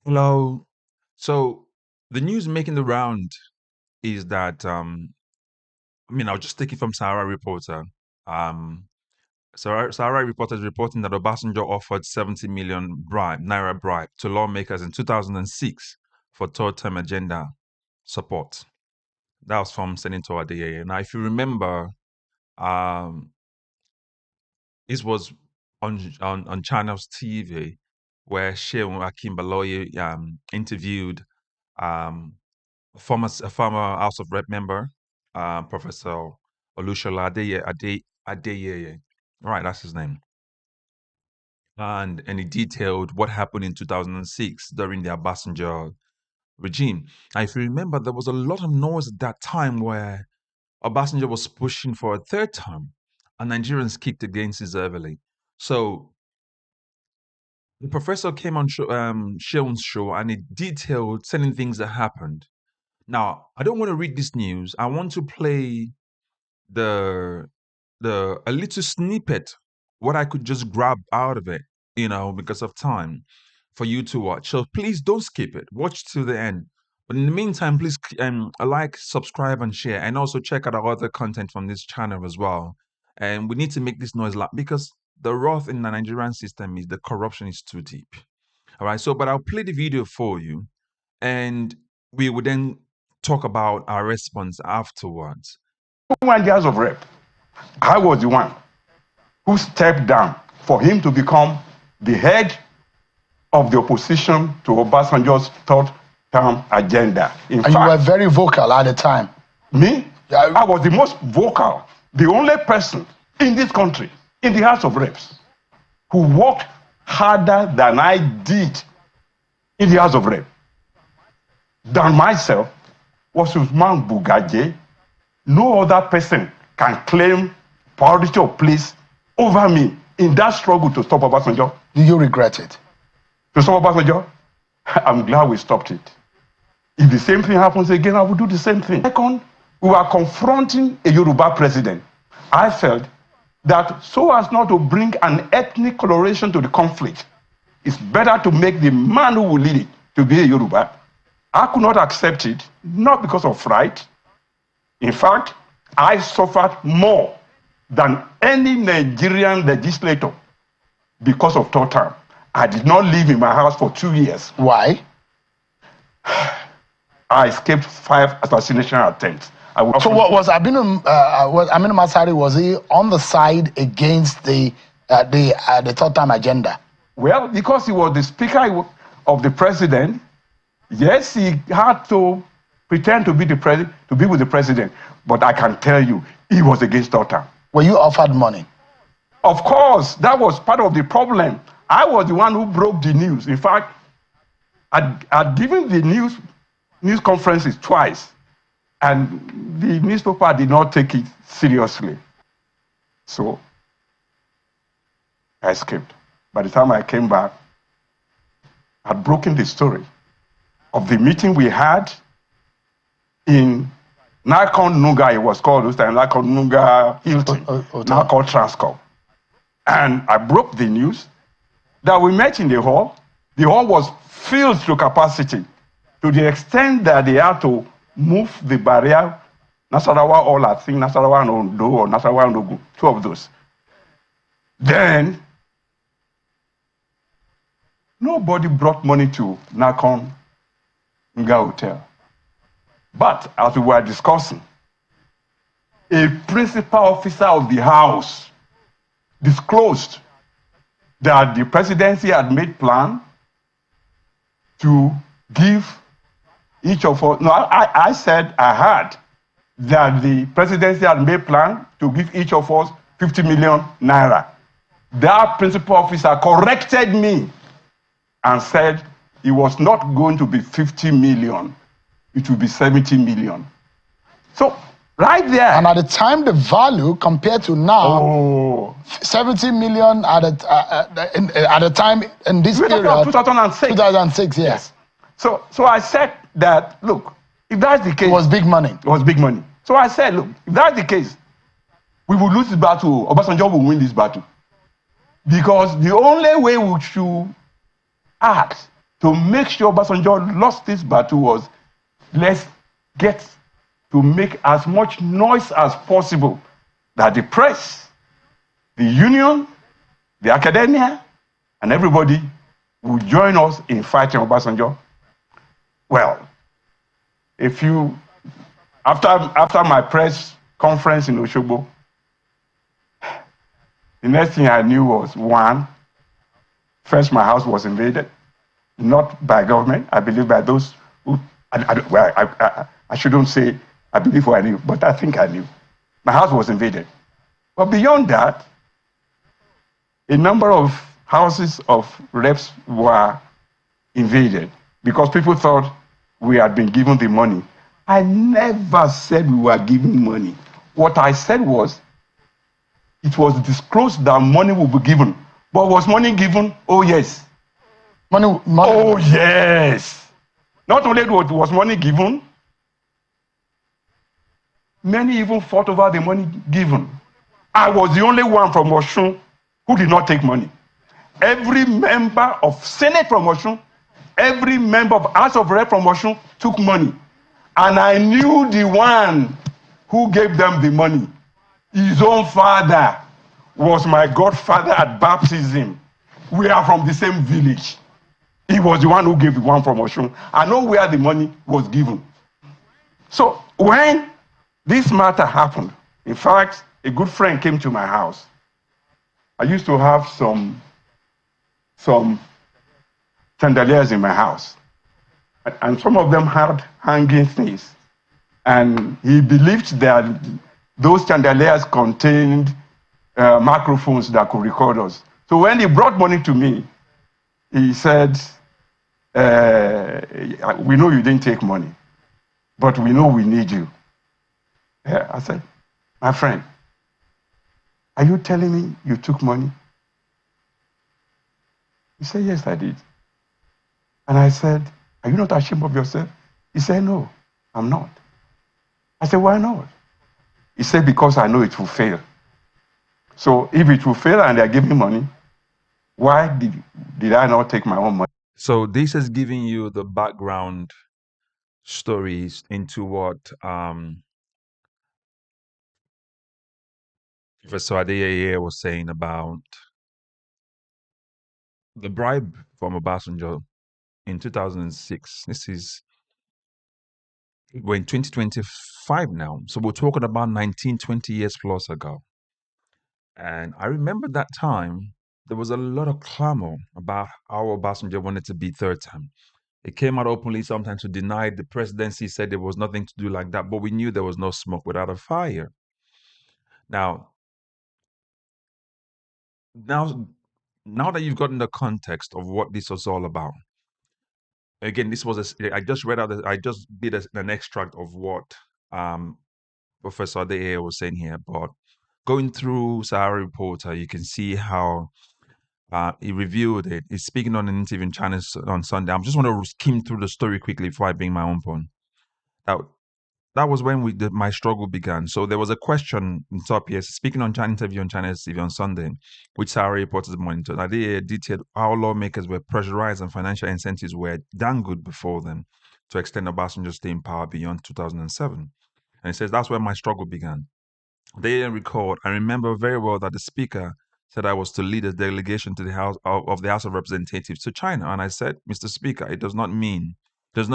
Hello. So the news making the round is that I'll just take it from Sahara Reporter. Um Sahara Reporter is reporting that Obasanjo offered 70 million naira bribe to lawmakers in 2006 for third term agenda support. That was from Senator Adeyeye. Now, if you remember, um, this was on Channels TV where Shehu Akimbaloye interviewed um, a former House of Rep member, Professor Olushola Adeyeye. Right, that's his name. And he detailed what happened in 2006 during the Obasanjo regime. Now, if you remember, there was a lot of noise at that time where Obasanjo was pushing for a third term, and Nigerians kicked against it heavily. So the professor came on Shion's show and he detailed certain things that happened. Now, I don't want to read this news. I want to play the a little snippet, what I could just grab out of it, because of time for you to watch. So please don't skip it. Watch to the end. But in the meantime, please like, subscribe, and share, and also check out our other content from this channel as well. And we need to make this noise loud because the wrath in the Nigerian system is the corruption is too deep. All right. So, but I'll play the video for you, and we will then talk about our response afterwards. When the House of Rep, I was the one who stepped down for him to become the head of the opposition to Obasanjo's third term agenda. And you were very vocal at the time. Me? I was the most vocal, the only person in this country, in the House of Reps, who worked harder than I did in the House of Reps. Than myself was Usman Bugaje. No other person can claim priority of place over me in that struggle to stop Obasanjo. Do you regret it? To stop Obasanjo? I'm glad we stopped it. If the same thing happens again, I will do the same thing. Second, we were confronting a Yoruba president. I felt that so as not to bring an ethnic coloration to the conflict, it's better to make the man who will lead it to be a Yoruba. I could not accept it, not because of fright. In fact, I suffered more than any Nigerian legislator because of third term. I did not live in my house for 2 years. Why? I escaped 5 assassination attempts. So what was Aminu Masari, was he on the side against the third time agenda? Well, because he was the speaker of the president, yes, he had to pretend to be the president, to be with the president. But I can tell you, he was against third term. Were you offered money? Of course, that was part of the problem. I was the one who broke the news. In fact, I'd given the news conferences twice, and the newspaper did not take it seriously. So I escaped. By the time I came back, I'd broken the story of the meeting we had in Nakon Nuga, it was called this time, Nakon Nuga Hilton, now called Transcorp. And I broke the news that we met in the hall. The hall was filled to capacity to the extent that they had to move the barrier, Nasarawa or I think Nasarawa and Ondo or Nasarawa and Ogun, 2 of those. Then, nobody brought money to Nakon Nga Hotel. But as we were discussing, a principal officer of the house disclosed that the presidency had made plan to give each of us. No, I said I heard that the presidency had made plan to give each of us 50 million naira. That principal officer corrected me and said it was not going to be 50 million. It will be 70 million. So, right there. And at the time, the value compared to now, 70 million at the time in this period. 2006. 2006, yes. So I said that, look, if that's the case. It was big money. It was big money. So I said, look, if that's the case, we will lose this battle. Obasanjo will win this battle. Because the only way we should act to make sure Obasanjo lost this battle was, let's get to make as much noise as possible that the press, the union, the academia, and everybody will join us in fighting Obasanjo. Well, after my press conference in Osogbo, the next thing I knew was, one, first my house was invaded, not by government, I believe by those who, I shouldn't say I believe what I knew, but I think I knew. My house was invaded. But beyond that, a number of houses of reps were invaded because people thought we had been given the money. I never said we were given money. What I said was, it was disclosed that money will be given. But was money given? Oh, yes. Money. Oh, yes. Not only was money given, many even fought over the money given. I was the only one from Osun who did not take money. Every member of Senate from Osun, every member of House of Rep from Osun took money. And I knew the one who gave them the money. His own father was my godfather at baptism. We are from the same village. He was the one who gave the one from Osun. I know where the money was given. So when this matter happened, in fact, a good friend came to my house. I used to have some chandeliers in my house. And some of them had hanging things. And he believed that those chandeliers contained microphones that could record us. So when he brought money to me, he said, we know you didn't take money, but we know we need you. Yeah, I said, my friend, are you telling me you took money? He said, yes, I did. And I said, are you not ashamed of yourself? He said, no, I'm not. I said, why not? He said, because I know it will fail. So if it will fail and they're giving money, why did I not take my own money? So this is giving you the background stories into what Professor Adeyeye was saying about the bribe from Obasanjo in 2006. We're in 2025 now. So we're talking about 19, 20 years plus ago. And I remember that time, there was a lot of clamor about how Obasanjo wanted to be third term. It came out openly sometimes to deny the presidency, said there was nothing to do like that, but we knew there was no smoke without a fire. Now, now that you've gotten the context of what this was all about, again, I just read out, I just did an extract of what Professor Adeyeye was saying here, but going through Sahara Reporter, you can see how he reviewed it. He's speaking on an interview in China on Sunday. I'm just want to skim through the story quickly before I bring my own point. That was when my struggle began. So there was a question in top here, speaking on China interview on China's TV on Sunday, which Sahara reporters monitored. They detailed how lawmakers were pressurized and financial incentives were dangled before them to extend Obasanjo's stay in power beyond 2007. And it says that's where my struggle began. They recalled, I remember very well that the speaker said I was to lead a delegation to the House of the House of Representatives to China. And I said, Mr. Speaker, it does not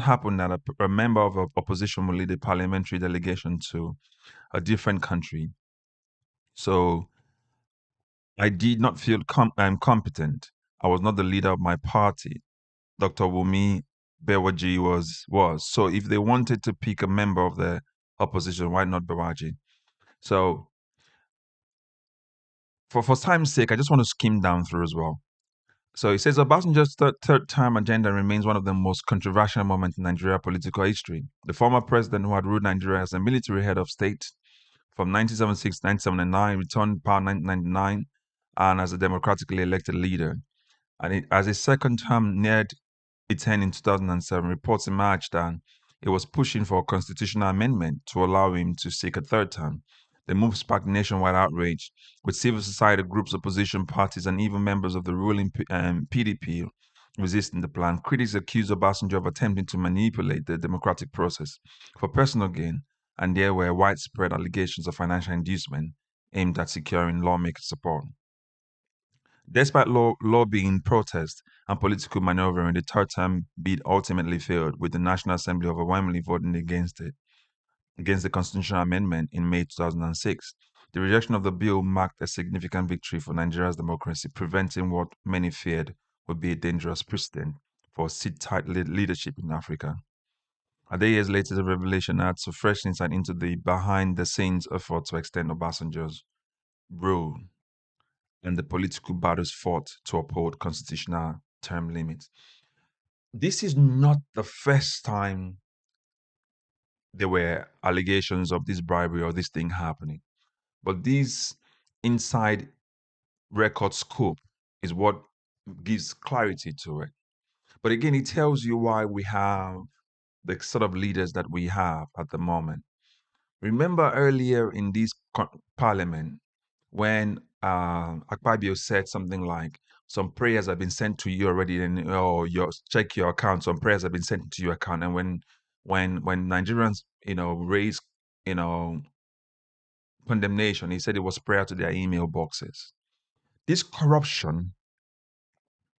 happen that a member of opposition will lead a parliamentary delegation to a different country. So I did not feel competent. I was not the leader of my party. Dr. Wumi Bewaji was. So if they wanted to pick a member of the opposition, why not Bewaji? So for time's sake, I just want to skim down through as well. So he says Obasanjo's third term agenda remains one of the most controversial moments in Nigeria political history. The former president, who had ruled Nigeria as a military head of state from 1976 to 1979, returned power in 1999 and as a democratically elected leader. And as his second term neared its end in 2007, reports emerged that he was pushing for a constitutional amendment to allow him to seek a third term. The move sparked nationwide outrage, with civil society groups, opposition parties, and even members of the ruling PDP resisting the plan. Critics accuse Obasanjo of attempting to manipulate the democratic process for personal gain, and there were widespread allegations of financial inducement aimed at securing lawmaker support. Despite lobbying, protests, and political maneuvering, the third term bid ultimately failed, with the National Assembly overwhelmingly voting against the constitutional amendment in May 2006. The rejection of the bill marked a significant victory for Nigeria's democracy, preventing what many feared would be a dangerous precedent for sit-tight leadership in Africa. A day years later, the revelation adds a fresh insight into the behind-the-scenes effort to extend Obasanjo's rule and the political battles fought to uphold constitutional term limits. This is not the first time there were allegations of this bribery or this thing happening, but this inside record scope is what gives clarity to it. But again, it tells you why we have the sort of leaders that we have at the moment. Remember earlier in this parliament when Akpabio said something like, "Some prayers have been sent to you already, and check your account. Some prayers have been sent to your account." And when Nigerians raise condemnation, he said it was prayer to their email boxes. This corruption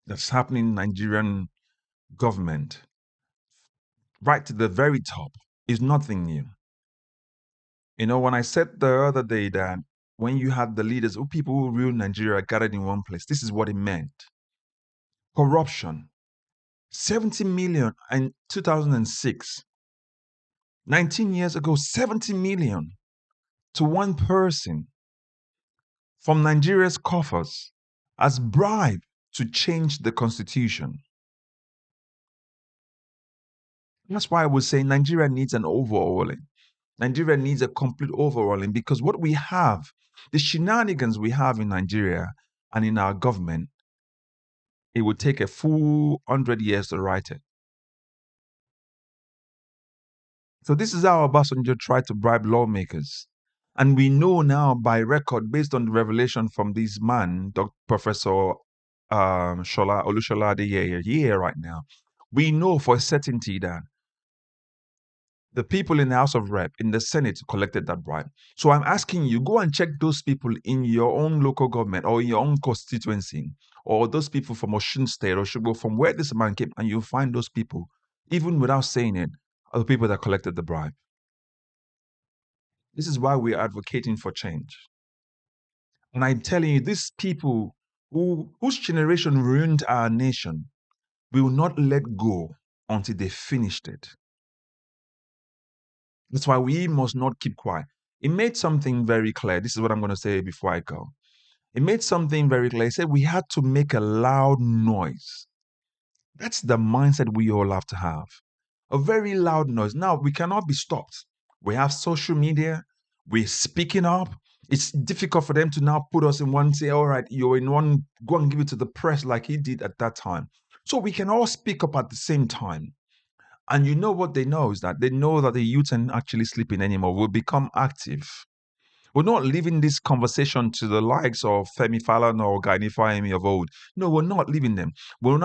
that's happening in Nigerian government, right to the very top, is nothing new. When I said the other day that when you had the leaders, people who rule Nigeria gathered in one place, this is what it meant. Corruption. 70 million in 2006. 19 years ago, 70 million to one person from Nigeria's coffers as bribe to change the constitution. That's why I was saying Nigeria needs an overhauling. Nigeria needs a complete overhauling because what we have, the shenanigans we have in Nigeria and in our government, it would take a full 100 years to write it. So this is how Obasanjo tried to bribe lawmakers. And we know now by record, based on the revelation from this man, Professor Shola Olushola Adeyeye, here right now, we know for a certainty that the people in the House of Rep, in the Senate, collected that bribe. So I'm asking you, go and check those people in your own local government or in your own constituency, or those people from Osun State or Shugbo, from where this man came, and you'll find those people, even without saying it, are the people that collected the bribe. This is why we're advocating for change. And I'm telling you, these people whose generation ruined our nation will not let go until they finished it. That's why we must not keep quiet. It made something very clear. This is what I'm going to say before I go. It made something very clear. It said we had to make a loud noise. That's the mindset we all have to have. A very loud noise. Now, we cannot be stopped. We have social media. We're speaking up. It's difficult for them to now put us in one, say, all right, you're in one, go and give it to the press like he did at that time. So we can all speak up at the same time. And you know what they know is that they know that the youth aren't actually sleeping anymore. Will become active. We're not leaving this conversation to the likes of Femi Falana or Gani Fahimi of old. No, we're not leaving them. We are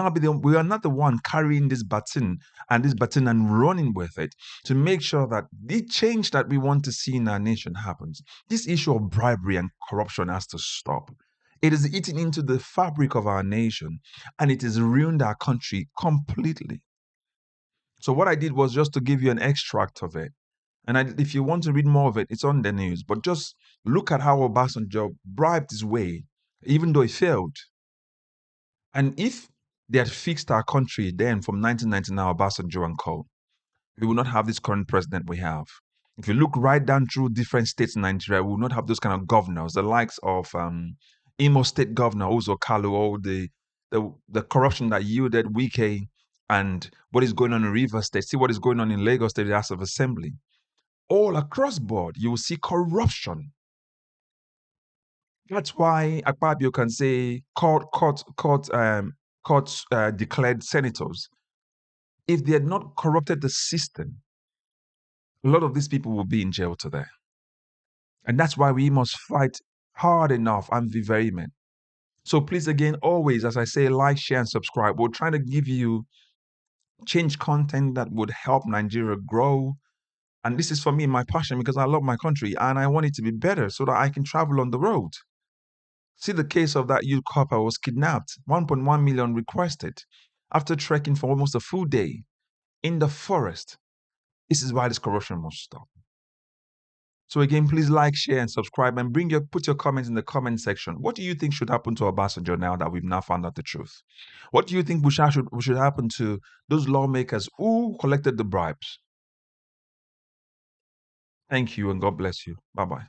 not the one carrying this baton and running with it to make sure that the change that we want to see in our nation happens. This issue of bribery and corruption has to stop. It is eating into the fabric of our nation, and it has ruined our country completely. So what I did was just to give you an extract of it. And if you want to read more of it, it's on the news. But just look at how Obasanjo bribed his way, even though he failed. And if they had fixed our country then from 1999, Obasanjo and co., we would not have this current president we have. If you look right down through different states in Nigeria, we would not have those kind of governors, the likes of Imo State Governor Uzo Kalu, or the corruption that yielded Wike, and what is going on in Rivers State. See what is going on in Lagos State House of Assembly. All across board, you will see corruption. That's why Akpabio can say court declared senators. If they had not corrupted the system, a lot of these people will be in jail today. And that's why we must fight hard enough and be vehement So please, again, always, as I say, like, share, and subscribe. We're trying to give you change content that would help Nigeria grow. And this is for me my passion because I love my country and I want it to be better so that I can travel on the road. See the case of that youth couple was kidnapped, 1.1 million requested after trekking for almost a full day in the forest. This is why this corruption must stop. So again, please like, share, and subscribe, and put your comments in the comment section. What do you think should happen to Obasanjo now that we've now found out the truth? What do you think should happen to those lawmakers who collected the bribes? Thank you, and God bless you. Bye-bye.